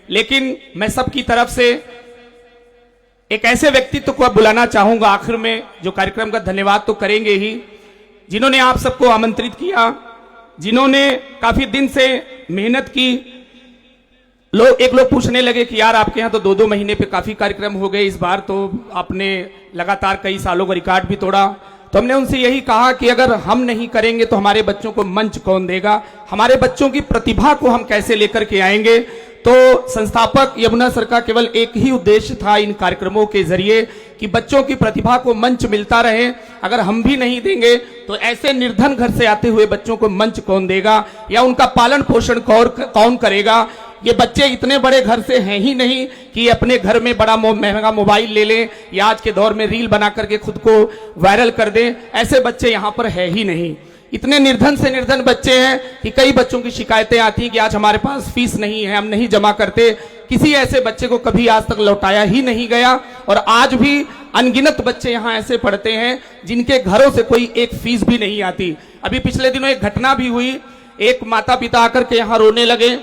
लेकिन मैं सबकी तरफ से एक ऐसे व्यक्तित्व को अब बुलाना चाहूंगा आखिर में, जो कार्यक्रम का धन्यवाद तो करेंगे ही, जिन्होंने आप सबको आमंत्रित किया, जिन्होंने काफी दिन से मेहनत की। एक लोग पूछने लगे कि यार आपके यहाँ तो 2-2 महीने पे काफी कार्यक्रम हो गए, इस बार तो आपने लगातार कई सालों का रिकॉर्ड भी तोड़ा। तो हमने उनसे यही कहा कि अगर हम नहीं करेंगे तो हमारे बच्चों को मंच कौन देगा, हमारे बच्चों की प्रतिभा को हम कैसे लेकर के आएंगे। तो संस्थापक यमुना सर का केवल एक ही उद्देश्य था इन कार्यक्रमों के जरिए कि बच्चों की प्रतिभा को मंच मिलता रहे। अगर हम भी नहीं देंगे तो ऐसे निर्धन घर से आते हुए बच्चों को मंच कौन देगा, या उनका पालन पोषण कौन करेगा। ये बच्चे इतने बड़े घर से हैं ही नहीं कि अपने घर में बड़ा महंगा मोबाइल ले लें या आज के दौर में रील बना करके खुद को वायरल कर दें, ऐसे बच्चे यहाँ पर है ही नहीं। इतने निर्धन से निर्धन बच्चे हैं कि कई बच्चों की शिकायतें आती कि आज हमारे पास फीस नहीं है, हम नहीं जमा करते। किसी ऐसे बच्चे को कभी आज तक लौटाया ही नहीं गया, और आज भी अनगिनत बच्चे यहाँ ऐसे पढ़ते हैं जिनके घरों से कोई एक फीस भी नहीं आती। अभी पिछले दिनों एक घटना भी हुई, एक माता पिता आकर के यहाँ रोने लगे,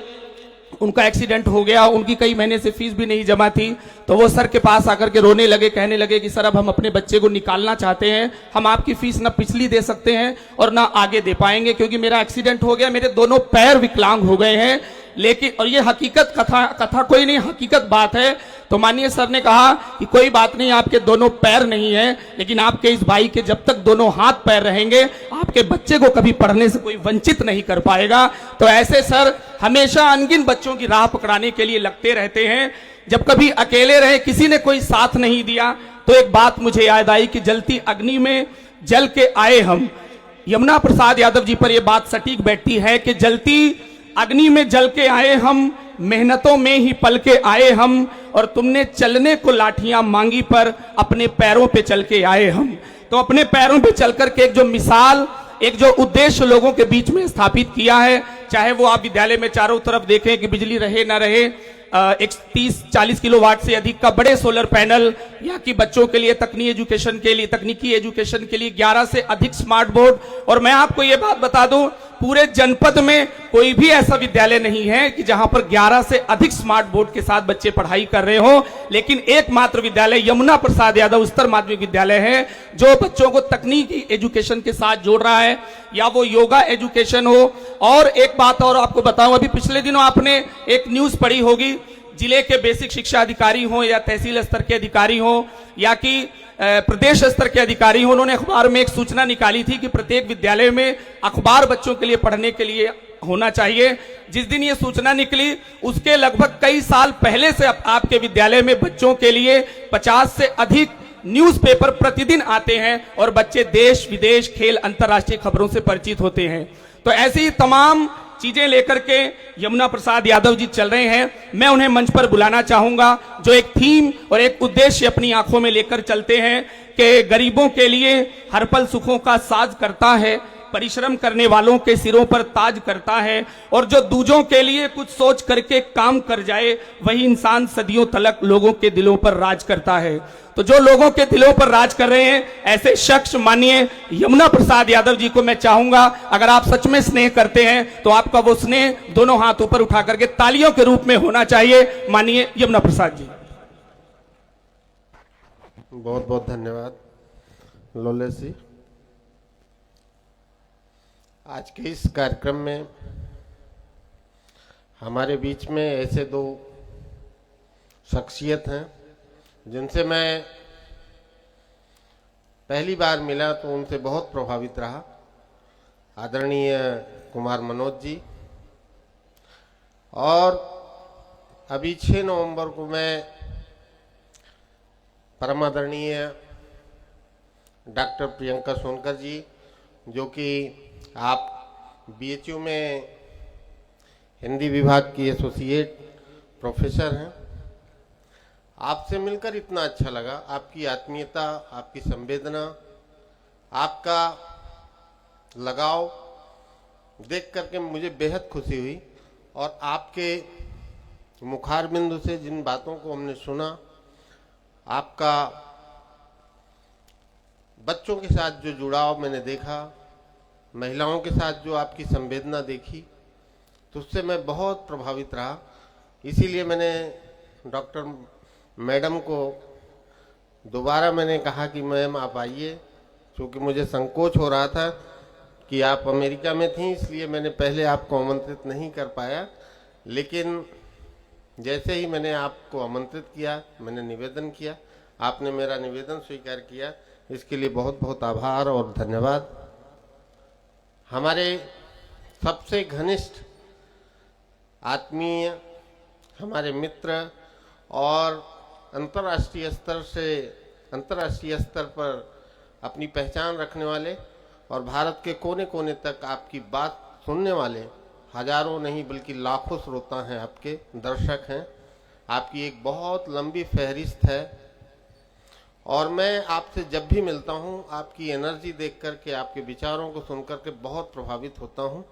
उनका एक्सीडेंट हो गया, उनकी कई महीने से फीस भी नहीं जमा थी। तो वो सर के पास आकर के रोने लगे, कहने लगे कि सर अब हम अपने बच्चे को निकालना चाहते हैं, हम आपकी फीस ना पिछली दे सकते हैं और ना आगे दे पाएंगे, क्योंकि मेरा एक्सीडेंट हो गया, मेरे दोनों पैर विकलांग हो गए हैं। लेकिन और ये हकीकत कथा कोई नहीं, हकीकत बात है। तो माननीय सर ने कहा कि कोई बात नहीं, आपके दोनों पैर नहीं है, लेकिन आपके इस भाई के जब तक दोनों हाथ पैर रहेंगे, आपके बच्चे को कभी पढ़ने से कोई वंचित नहीं कर पाएगा। तो ऐसे सर हमेशा अनगिन बच्चों की राह पकड़ाने के लिए लगते रहते हैं। जब कभी अकेले रहे, किसी ने कोई साथ नहीं दिया, तो एक बात मुझे याद आई कि जलती अग्नि में जल के आए हम। यमुना प्रसाद यादव जी पर यह बात सटीक बैठती है कि जलती अग्नि में जल के आए हम, मेहनतों में ही पल के आए हम, और तुमने चलने को लाठियां मांगी पर अपने पैरों पे चल के आए हम। तो अपने पैरों पे चल करके एक जो मिसाल, एक जो उद्देश्य लोगों के बीच में स्थापित किया है, चाहे वो आप विद्यालय में चारों तरफ देखें कि बिजली रहे ना रहे, 30-40 किलोवाट से अधिक का बड़े सोलर पैनल, या कि बच्चों के लिए तकनीकी एजुकेशन के लिए 11 से अधिक स्मार्ट बोर्ड। और मैं आपको ये बात बता दूं, पूरे जनपद में कोई भी ऐसा विद्यालय नहीं है कि जहां पर 11 से अधिक स्मार्ट बोर्ड के साथ बच्चे पढ़ाई कर रहे हो, लेकिन एकमात्र विद्यालय यमुना प्रसाद यादव उच्चतर माध्यमिक विद्यालय है जो बच्चों को तकनीकी एजुकेशन के साथ जोड़ रहा है, या वो योगा एजुकेशन हो। और एक बात और आपको बताऊं, अभी पिछले दिनों आपने एक न्यूज पढ़ी होगी, जिले के बेसिक शिक्षा अधिकारी हो या तहसील स्तर के अधिकारी हो या कि प्रदेश स्तर के अधिकारी हो, उन्होंने अखबार में एक सूचना निकाली थी कि प्रत्येक विद्यालय में अखबार बच्चों के लिए पढ़ने के लिए होना चाहिए। जिस दिन ये सूचना निकली उसके लगभग कई साल पहले से आपके विद्यालय में बच्चों के लिए 50 से अधिक न्यूज़पेपर प्रतिदिन आते हैं और बच्चे देश विदेश, खेल, अंतर्राष्ट्रीय खबरों से परिचित होते हैं। तो ऐसी तमाम चीजें लेकर के यमुना प्रसाद यादव जी चल रहे हैं। मैं उन्हें मंच पर बुलाना चाहूंगा, जो एक थीम और एक उद्देश्य अपनी आंखों में लेकर चलते हैं कि गरीबों के लिए हर पल सुखों का साज करता है, परिश्रम करने वालों के सिरों पर ताज करता है, और जो दूजों के लिए कुछ सोच करके काम कर जाए, वही इंसान सदियों तलक लोगों के दिलों पर राज करता है। तो जो लोगों के दिलों पर राज कर रहे हैं, ऐसे शख्स माननीय यमुना प्रसाद यादव जी को मैं चाहूंगा, अगर आप सच में स्नेह करते हैं तो आपका वो स्नेह दोनों हाथ ऊपर उठा करके तालियों के रूप में होना चाहिए। माननीय यमुना प्रसाद जी। बहुत बहुत धन्यवाद लोले जी। आज के इस कार्यक्रम में हमारे बीच में ऐसे दो शख्सियत हैं जिनसे मैं पहली बार मिला तो उनसे बहुत प्रभावित रहा। आदरणीय कुमार मनोज जी, और अभी 6 नवंबर को मैं परम आदरणीय डॉक्टर प्रियंका सोनकर जी, जो कि आप बीएचयू में हिंदी विभाग की एसोसिएट प्रोफेसर हैं, आपसे मिलकर इतना अच्छा लगा। आपकी आत्मीयता, आपकी संवेदना, आपका लगाव देख करके मुझे बेहद खुशी हुई। और आपके मुखारबिंदु से जिन बातों को हमने सुना, आपका बच्चों के साथ जो जुड़ाव मैंने देखा, महिलाओं के साथ जो आपकी संवेदना देखी, तो उससे मैं बहुत प्रभावित रहा। इसीलिए मैंने डॉक्टर मैडम को दोबारा मैंने कहा कि मैम आप आइए, क्योंकि मुझे संकोच हो रहा था कि आप अमेरिका में थी, इसलिए मैंने पहले आपको आमंत्रित नहीं कर पाया। लेकिन जैसे ही मैंने आपको आमंत्रित किया, मैंने निवेदन किया, आपने मेरा निवेदन स्वीकार किया, इसके लिए बहुत बहुत आभार और धन्यवाद। हमारे सबसे घनिष्ठ आत्मीय, हमारे मित्र और अंतर्राष्ट्रीय स्तर पर अपनी पहचान रखने वाले और भारत के कोने कोने तक आपकी बात सुनने वाले हजारों नहीं बल्कि लाखों श्रोता हैं, आपके दर्शक हैं। आपकी एक बहुत लंबी फहरिस्त है और मैं आपसे जब भी मिलता हूं, आपकी एनर्जी देख करके, आपके विचारों को सुन करके बहुत प्रभावित होता हूं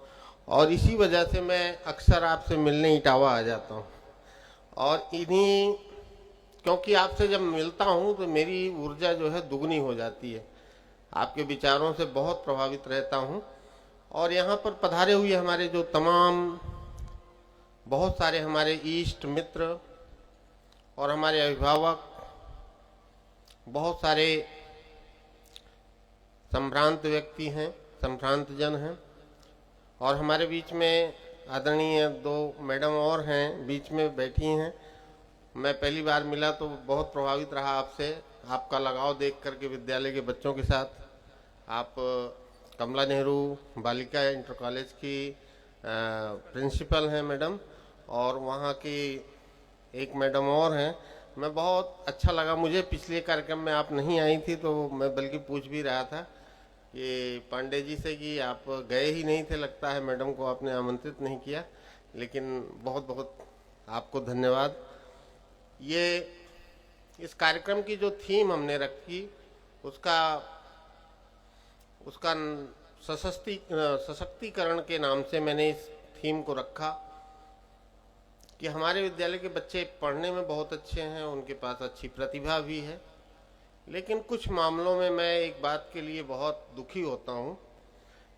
और इसी वजह से मैं अक्सर आपसे मिलने इटावा आ जाता हूं। और क्योंकि आपसे जब मिलता हूं तो मेरी ऊर्जा जो है दुगनी हो जाती है, आपके विचारों से बहुत प्रभावित रहता हूं। और यहाँ पर पधारे हुए हमारे जो तमाम बहुत सारे हमारे इष्ट मित्र और हमारे अभिभावक, बहुत सारे संभ्रांत व्यक्ति हैं, संभ्रांत जन हैं, और हमारे बीच में आदरणीय 2 मैडम और हैं, बीच में बैठी हैं। मैं पहली बार मिला तो बहुत प्रभावित रहा आपसे, आपका लगाव देख करके विद्यालय के बच्चों के साथ। आप कमला नेहरू बालिका इंटर कॉलेज की प्रिंसिपल हैं मैडम, और वहाँ की एक मैडम और हैं। मैं बहुत अच्छा लगा मुझे, पिछले कार्यक्रम में आप नहीं आई थी तो मैं बल्कि पूछ भी रहा था कि पांडे जी से कि आप गए ही नहीं थे, लगता है मैडम को आपने आमंत्रित नहीं किया। लेकिन बहुत बहुत आपको धन्यवाद। ये इस कार्यक्रम की जो थीम हमने रखी उसका सशक्तिकरण के नाम से मैंने इस थीम को रखा कि हमारे विद्यालय के बच्चे पढ़ने में बहुत अच्छे हैं, उनके पास अच्छी प्रतिभा भी है, लेकिन कुछ मामलों में मैं एक बात के लिए बहुत दुखी होता हूं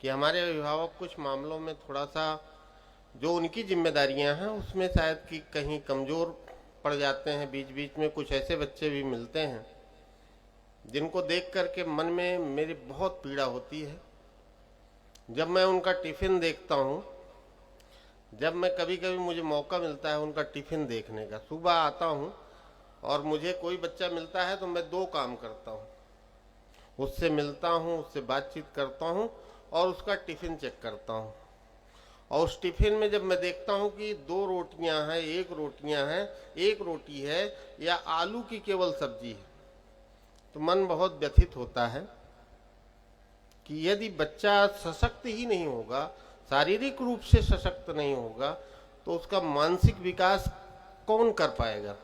कि हमारे अभिभावक कुछ मामलों में थोड़ा सा जो उनकी जिम्मेदारियां हैं उसमें शायद कि कहीं कमज़ोर पड़ जाते हैं। बीच बीच में कुछ ऐसे बच्चे भी मिलते हैं जिनको देख करके मन में मेरी बहुत पीड़ा होती है। जब मैं उनका टिफ़िन देखता हूँ, जब मैं कभी कभी मुझे मौका मिलता है उनका टिफ़िन देखने का, सुबह आता हूँ और मुझे कोई बच्चा मिलता है तो मैं 2 काम करता हूँ, उससे मिलता हूँ, उससे बातचीत करता हूँ और उसका टिफ़िन चेक करता हूँ। और उस टिफ़िन में जब मैं देखता हूँ कि 2 रोटियाँ हैं, 1 रोटियाँ हैं, 1 रोटी है या आलू की केवल सब्जी है, तो मन बहुत व्यथित होता है कि यदि बच्चा सशक्त ही नहीं होगा, शारीरिक रूप से सशक्त नहीं होगा, तो उसका मानसिक विकास कौन कर पाएगा?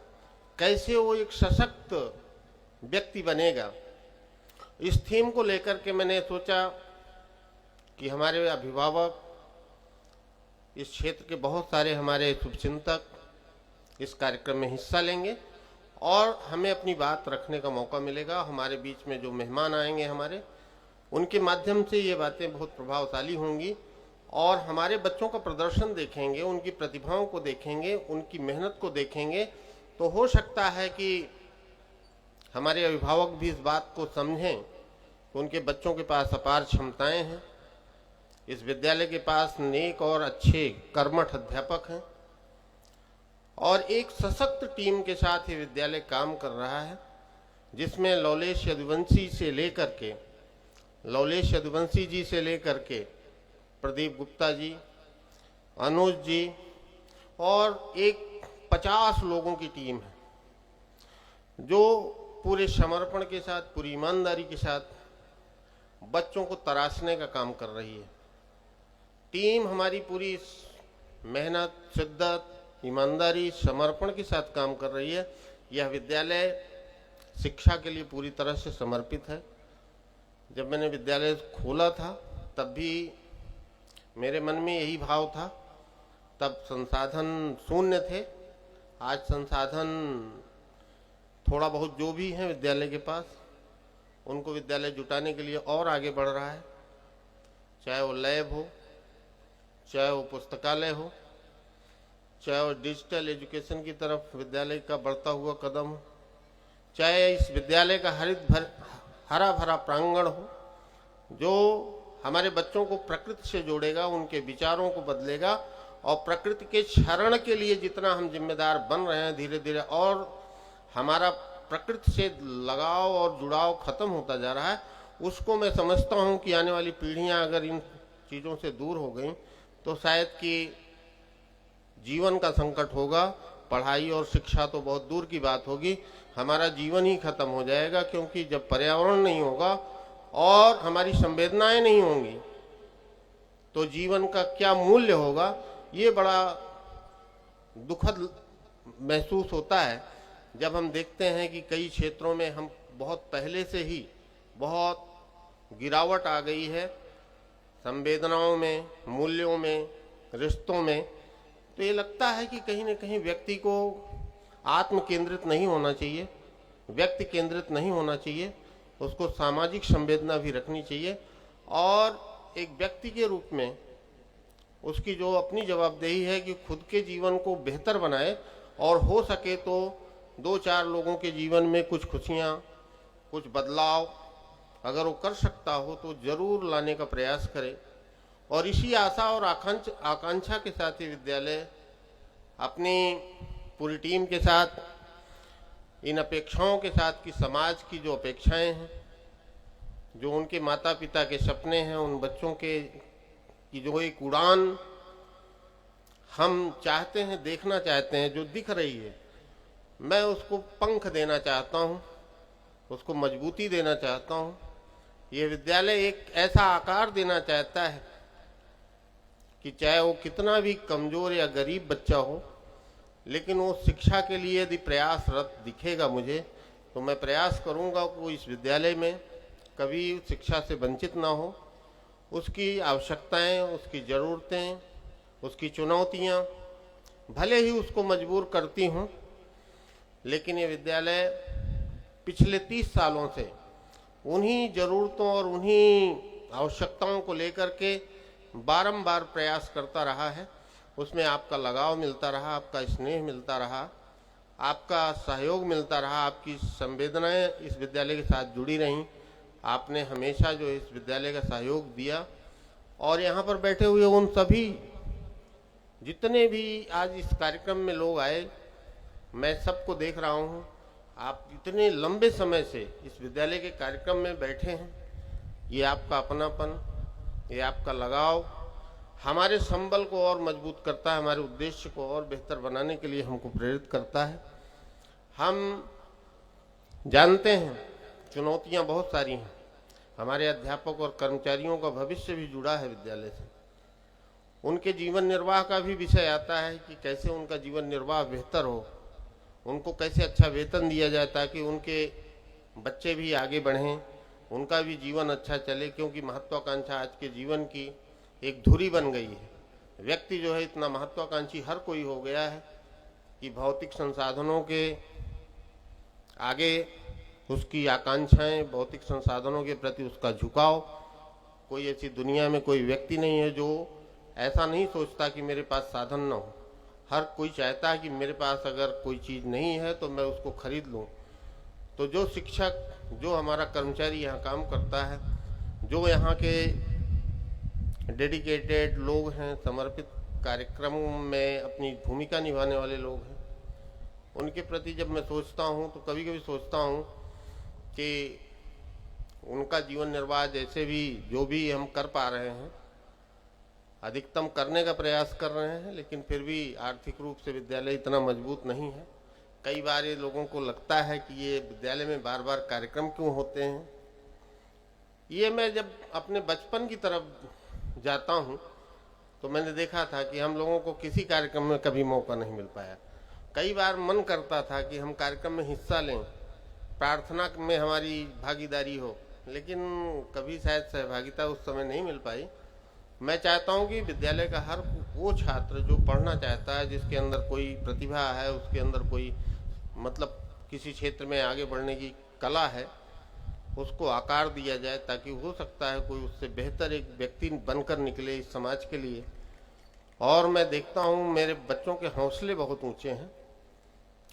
कैसे वो एक सशक्त व्यक्ति बनेगा? इस थीम को लेकर के मैंने सोचा कि हमारे अभिभावक, इस क्षेत्र के बहुत सारे हमारे शुभचिंतक इस कार्यक्रम में हिस्सा लेंगे और हमें अपनी बात रखने का मौका मिलेगा। हमारे बीच में जो मेहमान आएंगे हमारे, उनके माध्यम से ये बातें बहुत प्रभावशाली होंगी और हमारे बच्चों का प्रदर्शन देखेंगे, उनकी प्रतिभाओं को देखेंगे, उनकी मेहनत को देखेंगे, तो हो सकता है कि हमारे अभिभावक भी इस बात को समझें कि उनके बच्चों के पास अपार क्षमताएं हैं। इस विद्यालय के पास नेक और अच्छे कर्मठ अध्यापक हैं और एक सशक्त टीम के साथ ये विद्यालय काम कर रहा है, जिसमें लौलेश यदुवंशी जी से लेकर के प्रदीप गुप्ता जी, अनुज जी और एक 50 लोगों की टीम है जो पूरे समर्पण के साथ, पूरी ईमानदारी के साथ बच्चों को तराशने का काम कर रही है। टीम हमारी पूरी मेहनत, शिद्दत, ईमानदारी, समर्पण के साथ काम कर रही है। यह विद्यालय शिक्षा के लिए पूरी तरह से समर्पित है। जब मैंने विद्यालय खोला था तब भी मेरे मन में यही भाव था। तब संसाधन शून्य थे, आज संसाधन थोड़ा बहुत जो भी हैं विद्यालय के पास, उनको विद्यालय जुटाने के लिए और आगे बढ़ रहा है। चाहे वो लैब हो, चाहे वो पुस्तकालय हो, चाहे वो डिजिटल एजुकेशन की तरफ विद्यालय का बढ़ता हुआ कदम हो, चाहे इस विद्यालय का हरा भरा प्रांगण हो जो हमारे बच्चों को प्रकृति से जोड़ेगा, उनके विचारों को बदलेगा और प्रकृति के क्षरण के लिए जितना हम जिम्मेदार बन रहे हैं धीरे धीरे और हमारा प्रकृति से लगाव और जुड़ाव खत्म होता जा रहा है, उसको मैं समझता हूं कि आने वाली पीढ़ियां अगर इन चीज़ों से दूर हो गई तो शायद कि जीवन का संकट होगा। पढ़ाई और शिक्षा तो बहुत दूर की बात होगी, हमारा जीवन ही खत्म हो जाएगा, क्योंकि जब पर्यावरण नहीं होगा और हमारी संवेदनाएं नहीं होंगी तो जीवन का क्या मूल्य होगा, ये बड़ा दुखद महसूस होता है जब हम देखते हैं कि कई क्षेत्रों में हम बहुत पहले से ही बहुत गिरावट आ गई है संवेदनाओं में, मूल्यों में, रिश्तों में। तो ये लगता है कि कहीं न कहीं व्यक्ति को आत्म केंद्रित नहीं होना चाहिए, व्यक्ति केंद्रित नहीं होना चाहिए, उसको सामाजिक संवेदना भी रखनी चाहिए और एक व्यक्ति के रूप में उसकी जो अपनी जवाबदेही है कि खुद के जीवन को बेहतर बनाए और हो सके तो 2-4 लोगों के जीवन में कुछ खुशियाँ, कुछ बदलाव अगर वो कर सकता हो तो जरूर लाने का प्रयास करे। और इसी आशा और आकांक्षा के साथ ही विद्यालय अपनी पूरी टीम के साथ, इन अपेक्षाओं के साथ कि समाज की जो अपेक्षाएं हैं, जो उनके माता पिता के सपने हैं, उन बच्चों के की जो एक उड़ान हम चाहते हैं, देखना चाहते हैं, जो दिख रही है, मैं उसको पंख देना चाहता हूं, उसको मजबूती देना चाहता हूं। ये विद्यालय एक ऐसा आकार देना चाहता है कि चाहे वो कितना भी कमजोर या गरीब बच्चा हो, लेकिन वो शिक्षा के लिए यदि प्रयासरत दिखेगा मुझे, तो मैं प्रयास करूंगा कि वो इस विद्यालय में कभी शिक्षा से वंचित ना हो। उसकी आवश्यकताएं, उसकी ज़रूरतें, उसकी चुनौतियां भले ही उसको मजबूर करती हों, लेकिन ये विद्यालय पिछले 30 सालों से उन्हीं ज़रूरतों और उन्हीं आवश्यकताओं को लेकर के बारंबार प्रयास करता रहा है। उसमें आपका लगाव मिलता रहा, आपका स्नेह मिलता रहा, आपका सहयोग मिलता रहा, आपकी संवेदनाएं इस विद्यालय के साथ जुड़ी रहीं। आपने हमेशा जो इस विद्यालय का सहयोग दिया और यहाँ पर बैठे हुए उन सभी जितने भी आज इस कार्यक्रम में लोग आए, मैं सबको देख रहा हूँ। आप इतने लंबे समय से इस विद्यालय के कार्यक्रम में बैठे हैं, ये आपका अपनापन, ये आपका लगाव हमारे संबल को और मजबूत करता है, हमारे उद्देश्य को और बेहतर बनाने के लिए हमको प्रेरित करता है। हम जानते हैं चुनौतियां बहुत सारी हैं, हमारे अध्यापक और कर्मचारियों का भविष्य भी जुड़ा है विद्यालय से। उनके जीवन निर्वाह का भी विषय आता है कि कैसे उनका जीवन निर्वाह बेहतर हो, उनको कैसे अच्छा वेतन दिया जाए ताकि उनके बच्चे भी आगे बढ़ें, उनका भी जीवन अच्छा चले, क्योंकि महत्वाकांक्षा आज के जीवन की एक धुरी बन गई है। व्यक्ति जो है इतना महत्वाकांक्षी हर कोई हो गया है कि भौतिक संसाधनों के आगे उसकी आकांक्षाएं, भौतिक संसाधनों के प्रति उसका झुकाव, कोई ऐसी दुनिया में कोई व्यक्ति नहीं है जो ऐसा नहीं सोचता कि मेरे पास साधन न हो। हर कोई चाहता है कि मेरे पास अगर कोई चीज़ नहीं है तो मैं उसको खरीद लूं। तो जो शिक्षक, जो हमारा कर्मचारी यहाँ काम करता है, जो यहाँ के डेडिकेटेड लोग हैं, समर्पित कार्यक्रम में अपनी भूमिका निभाने वाले लोग हैं, उनके प्रति जब मैं सोचता हूँ तो कभी कभी सोचता हूँ कि उनका जीवन निर्वाह जैसे भी जो भी हम कर पा रहे हैं, अधिकतम करने का प्रयास कर रहे हैं, लेकिन फिर भी आर्थिक रूप से विद्यालय इतना मजबूत नहीं है। कई बार ये लोगों को लगता है कि ये विद्यालय में बार बार कार्यक्रम क्यों होते हैं। ये मैं जब अपने बचपन की तरफ जाता हूँ तो मैंने देखा था कि हम लोगों को किसी कार्यक्रम में कभी मौका नहीं मिल पाया। कई बार मन करता था कि हम कार्यक्रम में हिस्सा लें, प्रार्थना में हमारी भागीदारी हो, लेकिन कभी शायद सहभागिता उस समय नहीं मिल पाई। मैं चाहता हूं कि विद्यालय का हर वो छात्र जो पढ़ना चाहता है, जिसके अंदर कोई प्रतिभा है, उसके अंदर कोई मतलब किसी क्षेत्र में आगे बढ़ने की कला है, उसको आकार दिया जाए ताकि हो सकता है कोई उससे बेहतर एक व्यक्ति बनकर निकले इस समाज के लिए। और मैं देखता हूँ मेरे बच्चों के हौसले बहुत ऊंचे हैं।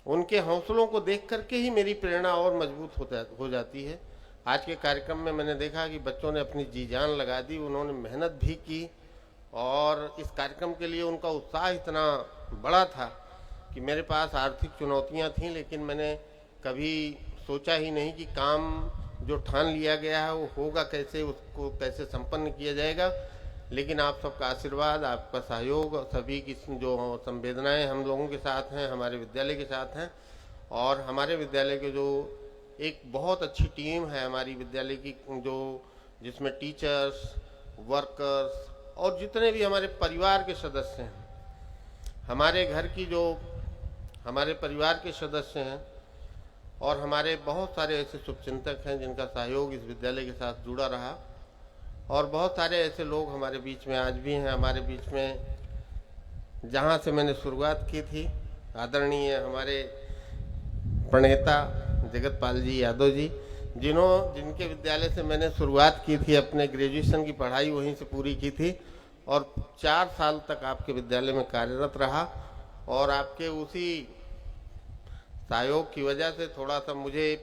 उनके हौसलों को देख करके ही मेरी प्रेरणा और मजबूत हो जाती है। आज के कार्यक्रम में मैंने देखा कि बच्चों ने अपनी जी जान लगा दी, उन्होंने मेहनत भी की और इस कार्यक्रम के लिए उनका उत्साह इतना बड़ा था कि मेरे पास आर्थिक चुनौतियां थीं, लेकिन मैंने कभी सोचा ही नहीं कि काम जो ठान लिया गया है वो होगा कैसे, उसको कैसे संपन्न किया जाएगा। लेकिन आप सबका आशीर्वाद, आपका सहयोग, सभी की जो संवेदनाएं हम लोगों के साथ हैं, हमारे विद्यालय के साथ हैं। और हमारे विद्यालय के जो एक बहुत अच्छी टीम है हमारी विद्यालय की, जो जिसमें टीचर्स, वर्कर्स और जितने भी हमारे परिवार के सदस्य हैं, हमारे घर की जो हमारे परिवार के सदस्य हैं और हमारे बहुत सारे ऐसे शुभचिंतक हैं जिनका सहयोग इस विद्यालय के साथ जुड़ा रहा। और बहुत सारे ऐसे लोग हमारे बीच में आज भी हैं। हमारे बीच में जहाँ से मैंने शुरुआत की थी, आदरणीय हमारे प्रणेता जगतपाल जी यादव जी, जिनके विद्यालय से मैंने शुरुआत की थी, अपने ग्रेजुएशन की पढ़ाई वहीं से पूरी की थी और 4 साल तक आपके विद्यालय में कार्यरत रहा। और आपके उसी सहयोग की वजह से थोड़ा सा मुझे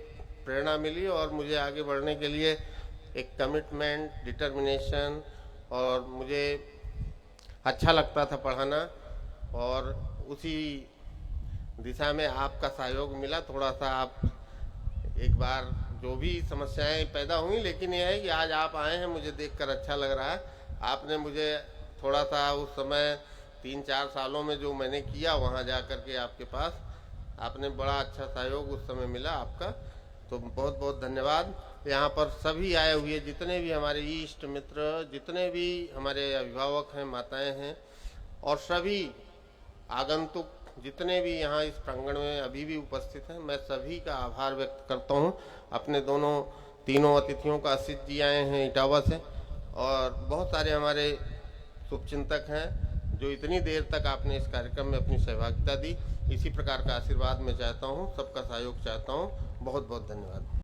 प्रेरणा मिली और मुझे आगे बढ़ने के लिए एक कमिटमेंट, डिटर्मिनेशन, और मुझे अच्छा लगता था पढ़ाना। और उसी दिशा में आपका सहयोग मिला। थोड़ा सा आप एक बार जो भी समस्याएं पैदा हुई, लेकिन यह है कि आज आप आए हैं, मुझे देखकर अच्छा लग रहा है। आपने मुझे थोड़ा सा उस समय 3-4 सालों में जो मैंने किया वहाँ जा कर के आपके पास, आपने बड़ा अच्छा सहयोग उस समय मिला आपका, तो बहुत बहुत धन्यवाद। यहाँ पर सभी आए हुए जितने भी हमारे इष्ट मित्र, जितने भी हमारे अभिभावक हैं, माताएं हैं और सभी आगंतुक जितने भी यहाँ इस प्रांगण में अभी भी उपस्थित हैं, मैं सभी का आभार व्यक्त करता हूँ। अपने तीनों अतिथियों का आशीष जी आए हैं इटावा से, और बहुत सारे हमारे शुभचिंतक हैं जो इतनी देर तक आपने इस कार्यक्रम में अपनी सहभागिता दी। इसी प्रकार का आशीर्वाद मैं चाहता हूँ, सबका सहयोग चाहता हूँ। बहुत बहुत धन्यवाद।